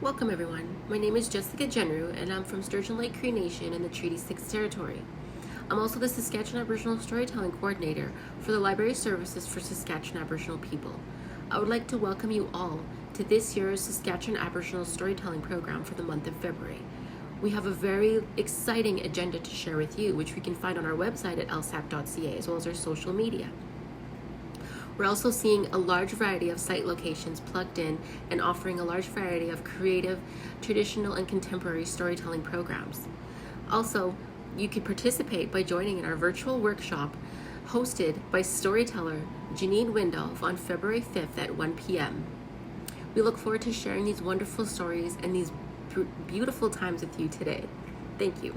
Welcome everyone. My name is Jessica Genru and I'm from Sturgeon Lake Cree Nation in the Treaty 6 Territory. I'm also the Saskatchewan Aboriginal Storytelling Coordinator for the Library Services for Saskatchewan Aboriginal People. I would like to welcome you all to this year's Saskatchewan Aboriginal Storytelling Program for the month of February. We have a very exciting agenda to share with you, which we can find on our website at lsap.ca as well as our social media. We're also seeing a large variety of site locations plugged in and offering a large variety of creative, traditional, and contemporary storytelling programs. Also, you can participate by joining in our virtual workshop hosted by storyteller Janine Windolf on February 5th at 1 p.m. We look forward to sharing these wonderful stories and these beautiful times with you today. Thank you.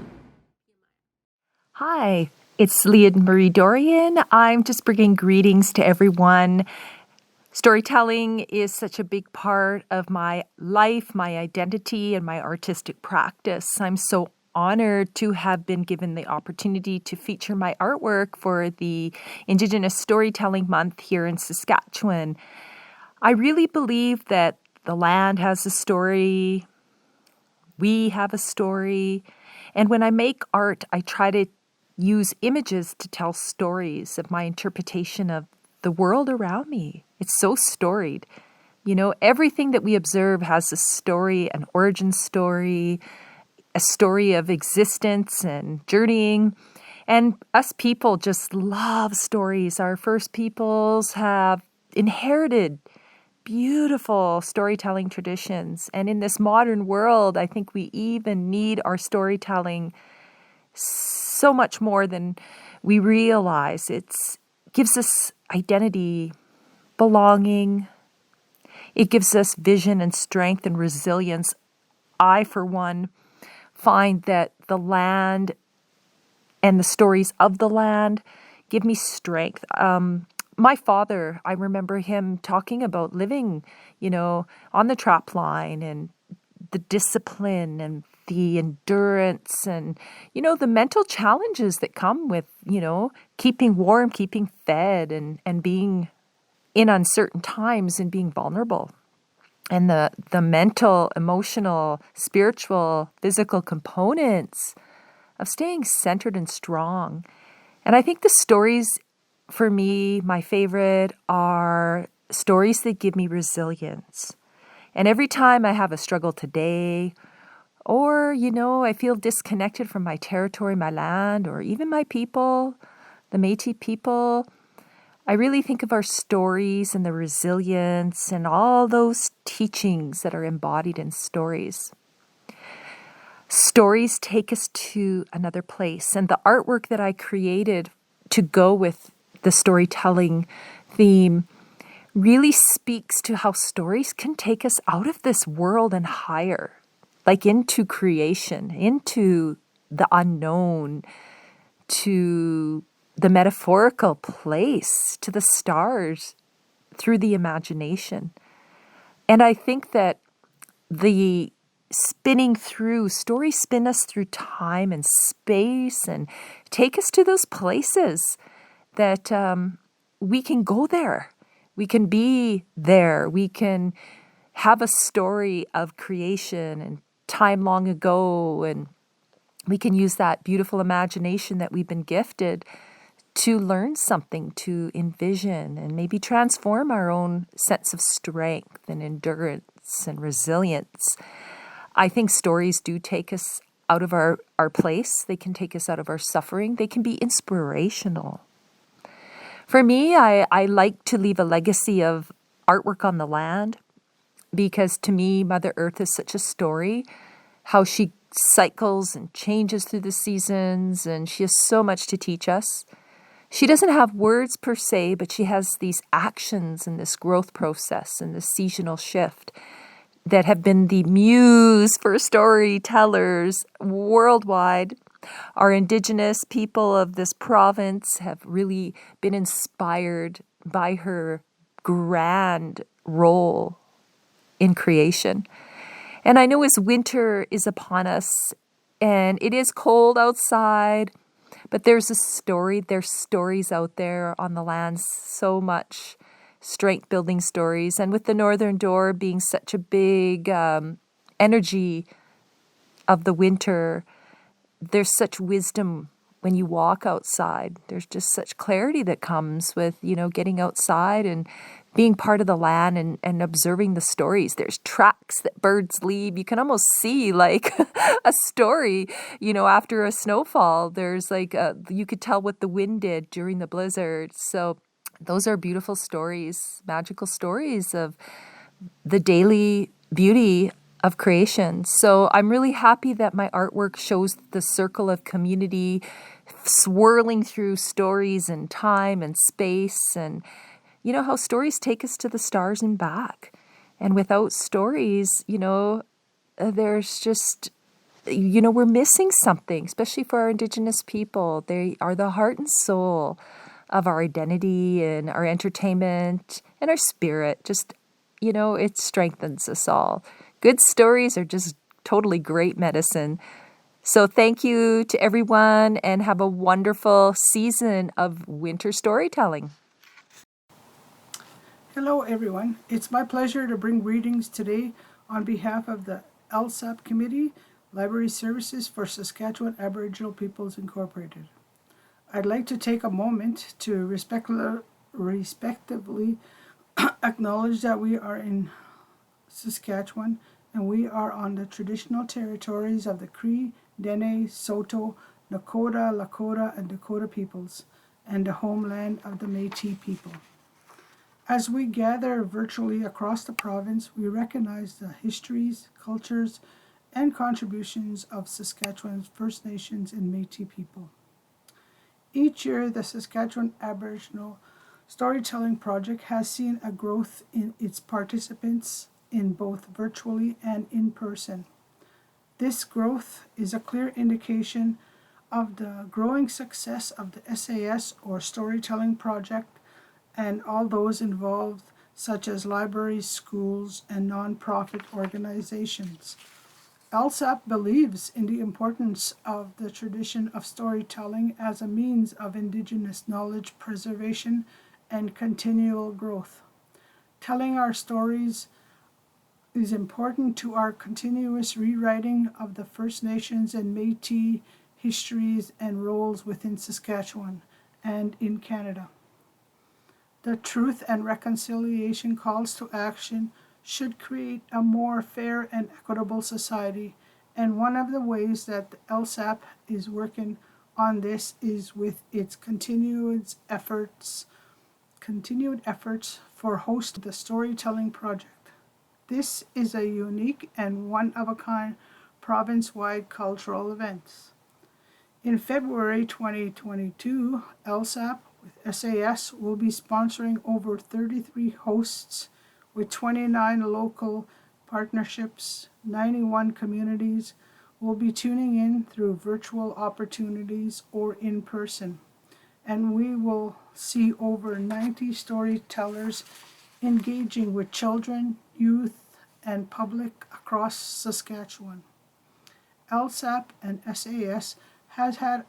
Hi, it's Leah Marie Dorian. I'm just bringing greetings to everyone. Storytelling is such a big part of my life, my identity, and my artistic practice. I'm so honored to have been given the opportunity to feature my artwork for the Indigenous Storytelling Month here in Saskatchewan. I really believe that the land has a story, we have a story, and when I make art, I try to use images to tell stories of my interpretation of the world around me. It's so storied. You know, everything that we observe has a story, an origin story, a story of existence and journeying. And us people just love stories. Our first peoples have inherited beautiful storytelling traditions. And in this modern world, I think we even need our storytelling so much more than we realize. It gives us identity, belonging. It gives us vision and strength and resilience. I, for one, find that the land and the stories of the land give me strength. My father, I remember him talking about living, on the trap line and the discipline and the endurance and, the mental challenges that come with, keeping warm, keeping fed and being in uncertain times and being vulnerable. And the mental, emotional, spiritual, physical components of staying centered and strong. And I think the stories, for me, my favorite, are stories that give me resilience. And every time I have a struggle today, or, I feel disconnected from my territory, my land, or even my people, the Métis people, I really think of our stories and the resilience and all those teachings that are embodied in stories. Stories take us to another place. And the artwork that I created to go with the storytelling theme really speaks to how stories can take us out of this world and higher, like into creation, into the unknown, to the metaphorical place, to the stars, through the imagination. And I think that the stories spin us through time and space and take us to those places that we can go there. We can be there. We can have a story of creation and time long ago, and we can use that beautiful imagination that we've been gifted to learn something, to envision, and maybe transform our own sense of strength and endurance and resilience. I think stories do take us out of our place. They can take us out of our suffering. They can be inspirational. For me, I like to leave a legacy of artwork on the land, because to me, Mother Earth is such a story, how she cycles and changes through the seasons, and she has so much to teach us. She doesn't have words per se, but she has these actions and this growth process and this seasonal shift that have been the muse for storytellers worldwide. Our Indigenous people of this province have really been inspired by her grand role in creation. And I know as winter is upon us and it is cold outside, but there's stories out there on the land, so much strength building stories. And with the Northern Door being such a big energy of the winter, there's such wisdom when you walk outside. There's just such clarity that comes with, getting outside and being part of the land and observing the stories. There's tracks that birds leave. You can almost see like a story, after a snowfall. There's like, you could tell what the wind did during the blizzard. So those are beautiful stories, magical stories of the daily beauty of creation. So I'm really happy that my artwork shows the circle of community swirling through stories and time and space, and how stories take us to the stars and back. And without stories, there's just, we're missing something, especially for our Indigenous people. They are the heart and soul of our identity and our entertainment and our spirit. Just, it strengthens us all. Good stories are just totally great medicine. So thank you to everyone, and have a wonderful season of winter storytelling. Hello everyone, it's my pleasure to bring greetings today on behalf of the LSSAP Committee, Library Services for Saskatchewan Aboriginal Peoples Incorporated. I'd like to take a moment to respectively acknowledge that we are in Saskatchewan and we are on the traditional territories of the Cree, Dene, Saulteaux, Nakota, Lakota, and Dakota peoples, and the homeland of the Métis people. As we gather virtually across the province, we recognize the histories, cultures, and contributions of Saskatchewan's First Nations and Métis people. Each year, the Saskatchewan Aboriginal Storytelling Project has seen a growth in its participants in both virtually and in person. This growth is a clear indication of the growing success of the SAS or Storytelling Project and all those involved, such as libraries, schools, and nonprofit organizations. LSSAP believes in the importance of the tradition of storytelling as a means of Indigenous knowledge preservation and continual growth. Telling our stories is important to our continuous rewriting of the First Nations and Métis histories and roles within Saskatchewan and in Canada. The Truth and Reconciliation calls to action should create a more fair and equitable society, and one of the ways that the LSSAP is working on this is with its continued efforts for hosting the Storytelling Project. This is a unique and one-of-a-kind province-wide cultural event. In February 2022, LSSAP with SAS will be sponsoring over 33 hosts with 29 local partnerships. 91 communities will be tuning in through virtual opportunities or in person. And we will see over 90 storytellers engaging with children, youth, and public across Saskatchewan. LSSAP and SAS has had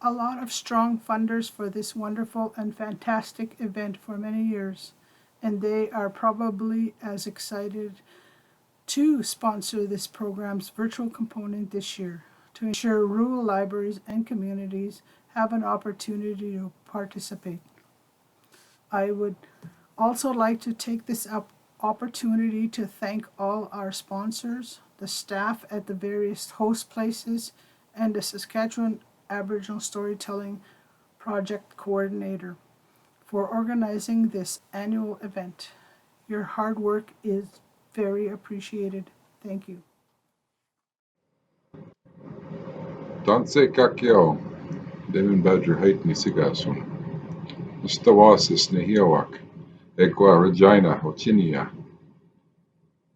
a lot of strong funders for this wonderful and fantastic event for many years, and they are probably as excited to sponsor this program's virtual component this year to ensure rural libraries and communities have an opportunity to participate. I would also like to take this opportunity to thank all our sponsors, the staff at the various host places, and the Saskatchewan Aboriginal Storytelling Project Coordinator for organizing this annual event. Your hard work is very appreciated. Thank you. Danse kakio, Devin Badger Height Nisigasun, Mustawasis Nehiawak, Ekwa Regina Ochinia.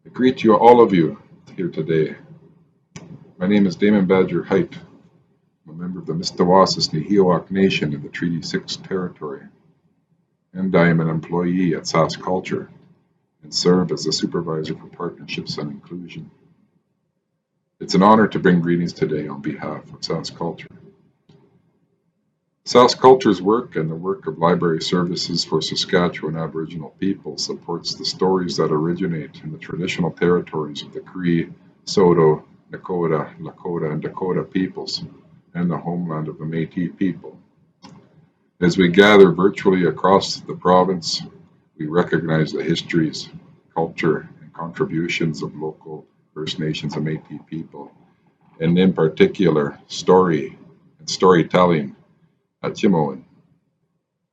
I greet you, all of you, here today. My name is Damon Badger Height. I'm a member of the Mistawasis Nehiawak Nation in the Treaty 6 territory, and I am an employee at SaskCulture and serve as the Supervisor for Partnerships and Inclusion. It's an honor to bring greetings today on behalf of SaskCulture. SaskCulture's work and the work of Library Services for Saskatchewan Aboriginal people supports the stories that originate in the traditional territories of the Cree, Saulteaux, Nakota, Lakota, and Dakota peoples, and the homeland of the Métis people. As we gather virtually across the province, we recognize the histories, culture, and contributions of local First Nations and Métis people, and in particular, story and storytelling at Chimoan.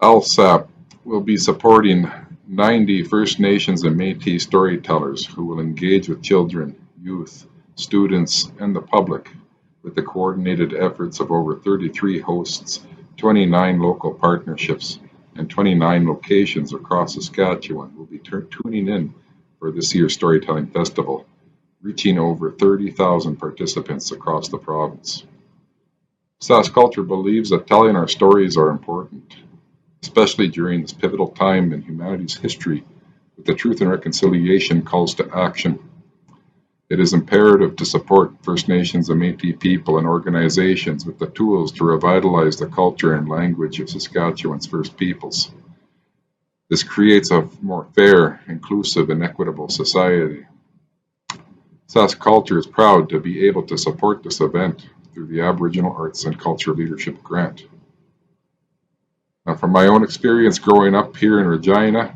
LSSAP will be supporting 90 First Nations and Métis storytellers who will engage with children, youth, students, and the public with the coordinated efforts of over 33 hosts, 29 local partnerships, and 29 locations across Saskatchewan will be tuning in for this year's Storytelling Festival, reaching over 30,000 participants across the province. SaskCulture believes that telling our stories are important, especially during this pivotal time in humanity's history with the Truth and Reconciliation calls to action. It is imperative to support First Nations and Métis people and organizations with the tools to revitalize the culture and language of Saskatchewan's First Peoples. This creates a more fair, inclusive, and equitable society. SaskCulture is proud to be able to support this event through the Aboriginal Arts and Culture Leadership Grant. Now, from my own experience growing up here in Regina,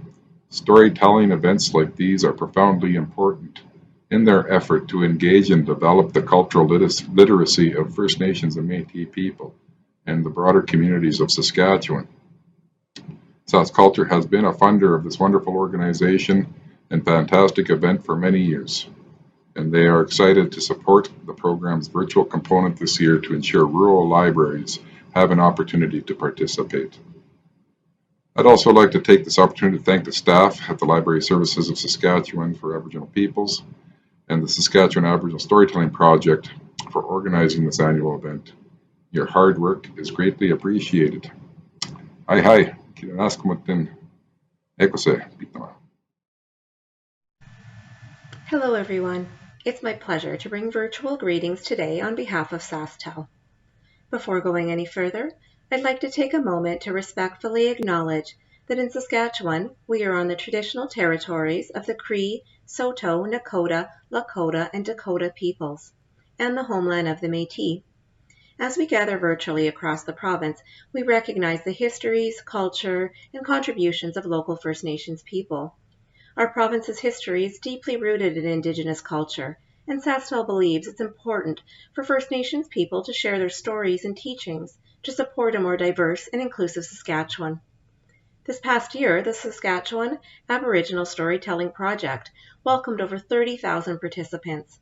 storytelling events like these are profoundly important in their effort to engage and develop the cultural literacy of First Nations and Métis people and the broader communities of Saskatchewan. SaskCulture has been a funder of this wonderful organization and fantastic event for many years, and they are excited to support the program's virtual component this year to ensure rural libraries have an opportunity to participate. I'd also like to take this opportunity to thank the staff at the Library Services of Saskatchewan for Aboriginal Peoples and the Saskatchewan Aboriginal Storytelling Project for organizing this annual event. Your hard work is greatly appreciated. Hi, kinanaskumutin ekose pitama. Hello everyone. It's my pleasure to bring virtual greetings today on behalf of SaskTel. Before going any further, I'd like to take a moment to respectfully acknowledge that in Saskatchewan, we are on the traditional territories of the Cree, Saulteaux, Nakota, Lakota, and Dakota peoples, and the homeland of the Métis. As we gather virtually across the province, we recognize the histories, culture, and contributions of local First Nations people. Our province's history is deeply rooted in Indigenous culture, and SaskTel believes it's important for First Nations people to share their stories and teachings to support a more diverse and inclusive Saskatchewan. This past year, the Saskatchewan Aboriginal Storytelling Project welcomed over 30,000 participants.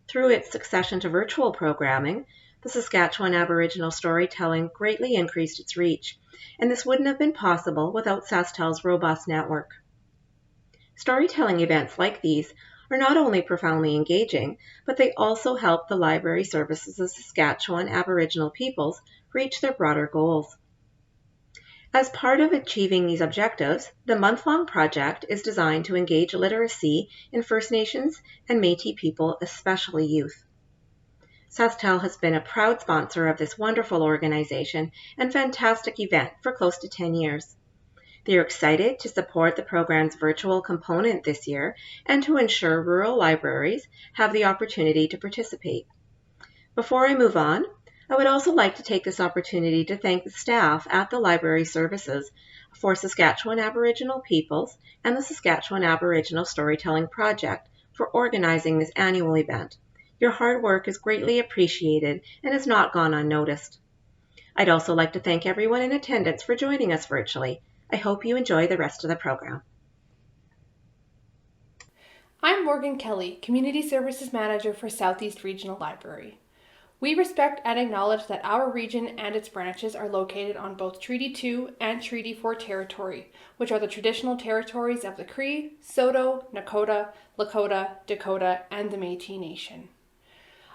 Through its succession to virtual programming, the Saskatchewan Aboriginal Storytelling greatly increased its reach, and this wouldn't have been possible without SaskTel's robust network. Storytelling events like these are not only profoundly engaging, but they also help the library services of Saskatchewan Aboriginal peoples reach their broader goals. As part of achieving these objectives, the month-long project is designed to engage literacy in First Nations and Métis people, especially youth. SaskTel has been a proud sponsor of this wonderful organization and fantastic event for close to 10 years. They are excited to support the program's virtual component this year and to ensure rural libraries have the opportunity to participate. Before I move on, I would also like to take this opportunity to thank the staff at the Library Services for Saskatchewan Aboriginal Peoples and the Saskatchewan Aboriginal Storytelling Project for organizing this annual event. Your hard work is greatly appreciated and has not gone unnoticed. I'd also like to thank everyone in attendance for joining us virtually. I hope you enjoy the rest of the program. I'm Morgan Kelly, Community Services Manager for Southeast Regional Library. We respect and acknowledge that our region and its branches are located on both Treaty 2 and Treaty 4 territory, which are the traditional territories of the Cree, Saulteaux, Nakota, Lakota, Dakota, and the Métis Nation.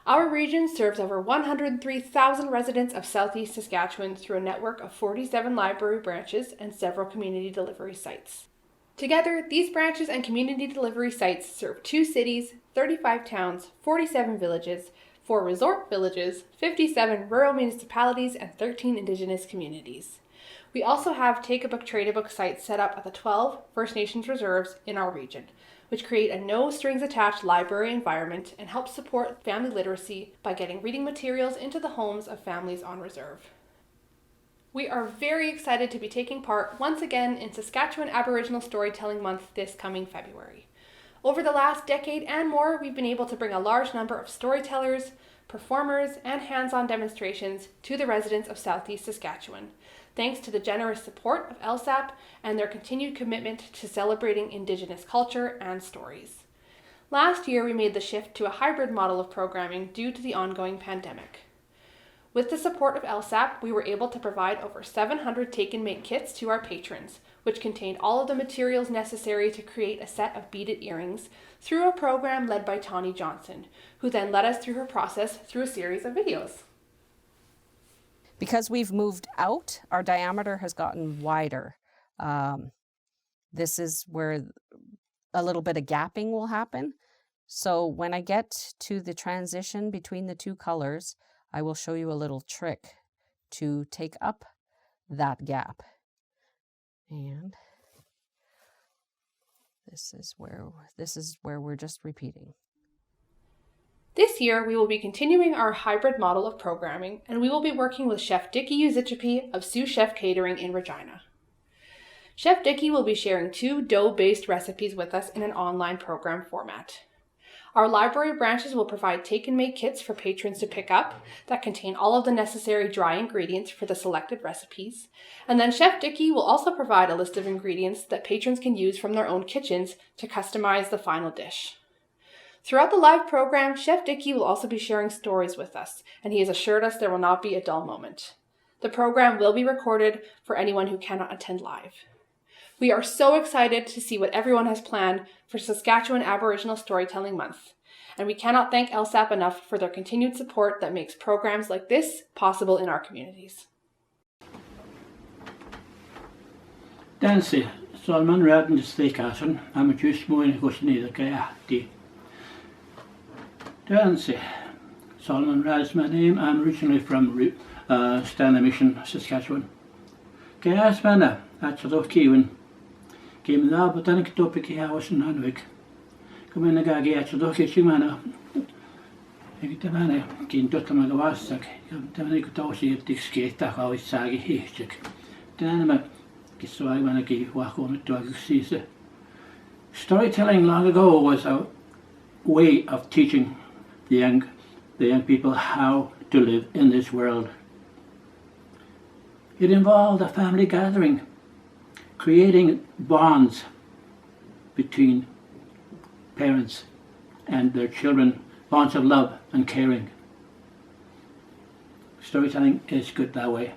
Our region serves over 103,000 residents of Southeast Saskatchewan through a network of 47 library branches and several community delivery sites. Together, these branches and community delivery sites serve 2 cities, 35 towns, 47 villages, 4 resort villages, 57 rural municipalities, and 13 Indigenous communities. We also have take-a-book, trade-a-book sites set up at the 12 First Nations reserves in our region, which create a no-strings-attached library environment and help support family literacy by getting reading materials into the homes of families on reserve. We are very excited to be taking part once again in Saskatchewan Aboriginal Storytelling Month this coming February. Over the last decade and more, we've been able to bring a large number of storytellers, performers, and hands-on demonstrations to the residents of Southeast Saskatchewan, thanks to the generous support of LSSAP and their continued commitment to celebrating Indigenous culture and stories. Last year, we made the shift to a hybrid model of programming due to the ongoing pandemic. With the support of LSSAP, we were able to provide over 700 take-and-make kits to our patrons, which contained all of the materials necessary to create a set of beaded earrings through a program led by Tawny Johnson, who then led us through her process through a series of videos. Because we've moved out, our diameter has gotten wider. This is where a little bit of gapping will happen. So when I get to the transition between the two colors, I will show you a little trick to take up that gap. And this is where we're just repeating. This year, we will be continuing our hybrid model of programming, and we will be working with Chef Dickie Uzichipi of Sous Chef Catering in Regina. Chef Dickie will be sharing 2 dough-based recipes with us in an online program format. Our library branches will provide take-and-make kits for patrons to pick up that contain all of the necessary dry ingredients for the selected recipes. And then Chef Dickie will also provide a list of ingredients that patrons can use from their own kitchens to customize the final dish. Throughout the live program, Chef Dickie will also be sharing stories with us, and he has assured us there will not be a dull moment. The program will be recorded for anyone who cannot attend live. We are so excited to see what everyone has planned for Saskatchewan Aboriginal Storytelling Month, and we cannot thank LSSAP enough for their continued support that makes programs like this possible in our communities. Dansi, Solomon Radin Staycation, amateur smoing Gosnida Kayati. Dansi, Solomon Rad is my name. I'm originally from Stanley Mission, Saskatchewan. Kayas Mana, at Chadokiwin. Came the botanic topic here was in Hanwick. Come in the gaggy at Chadoki Chimana. Egtamana, King Totamagawasak, Tamanikotosi, Dixketa, how it's saggy hitchik. Danama, Kiswaganaki, Wakom to Agusisa. Storytelling long ago was a way of teaching the young people how to live in this world. It involved a family gathering, creating bonds between parents and their children, bonds of love and caring. Storytelling is good that way.